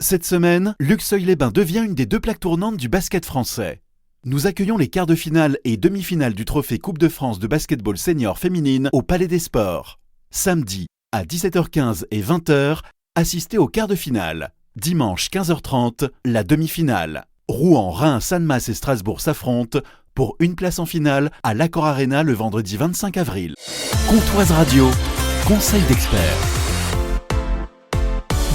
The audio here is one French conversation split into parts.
Cette semaine, Luxeuil-les-Bains devient une des deux plaques tournantes du basket français. Nous accueillons les quarts de finale et demi-finale du trophée Coupe de France de basketball senior féminine au Palais des Sports. Samedi, à 17h15 et 20h, assistez aux quarts de finale. Dimanche 15h30, la demi-finale. Rouen, Reims, Annemasse et Strasbourg s'affrontent pour une place en finale à l'Accor Arena le vendredi 25 avril. Comptoise Radio, conseil d'experts.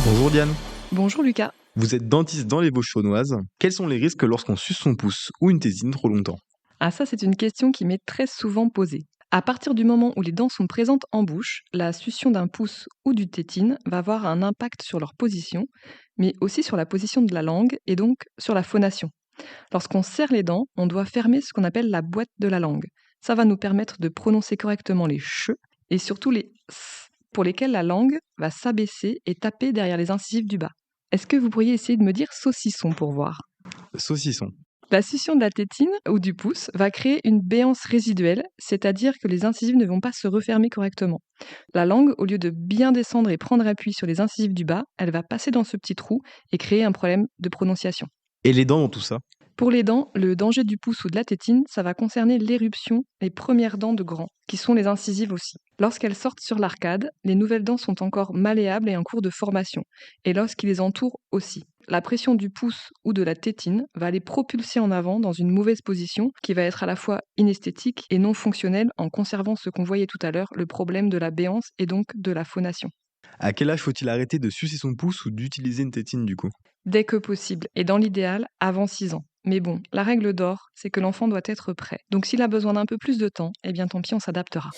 Bonjour Diane. Bonjour Lucas. Vous êtes dentiste dans les Vosges-Chaunoises. Quels sont les risques lorsqu'on suce son pouce ou une tétine trop longtemps? Ah ça c'est une question qui m'est très souvent posée. À partir du moment où les dents sont présentes en bouche, la succion d'un pouce ou d'une tétine va avoir un impact sur leur position, mais aussi sur la position de la langue et donc sur la phonation. Lorsqu'on serre les dents, on doit fermer ce qu'on appelle la boîte de la langue. Ça va nous permettre de prononcer correctement les ch et surtout les s, pour lesquels la langue va s'abaisser et taper derrière les incisives du bas. Est-ce que vous pourriez essayer de me dire saucisson pour voir? Saucisson. La succion de la tétine ou du pouce va créer une béance résiduelle, c'est-à-dire que les incisives ne vont pas se refermer correctement. La langue, au lieu de bien descendre et prendre appui sur les incisives du bas, elle va passer dans ce petit trou et créer un problème de prononciation. Et les dents dans tout ça? Pour les dents, le danger du pouce ou de la tétine, ça va concerner l'éruption, les premières dents de grand, qui sont les incisives aussi. Lorsqu'elles sortent sur l'arcade, les nouvelles dents sont encore malléables et en cours de formation, et lorsqu'ils les entourent aussi. La pression du pouce ou de la tétine va les propulser en avant dans une mauvaise position qui va être à la fois inesthétique et non fonctionnelle en conservant ce qu'on voyait tout à l'heure, le problème de la béance et donc de la phonation. À quel âge faut-il arrêter de sucer son pouce ou d'utiliser une tétine du coup? Dès que possible, et dans l'idéal, avant 6 ans. Mais bon, la règle d'or, c'est que l'enfant doit être prêt. Donc s'il a besoin d'un peu plus de temps, eh bien tant pis, on s'adaptera.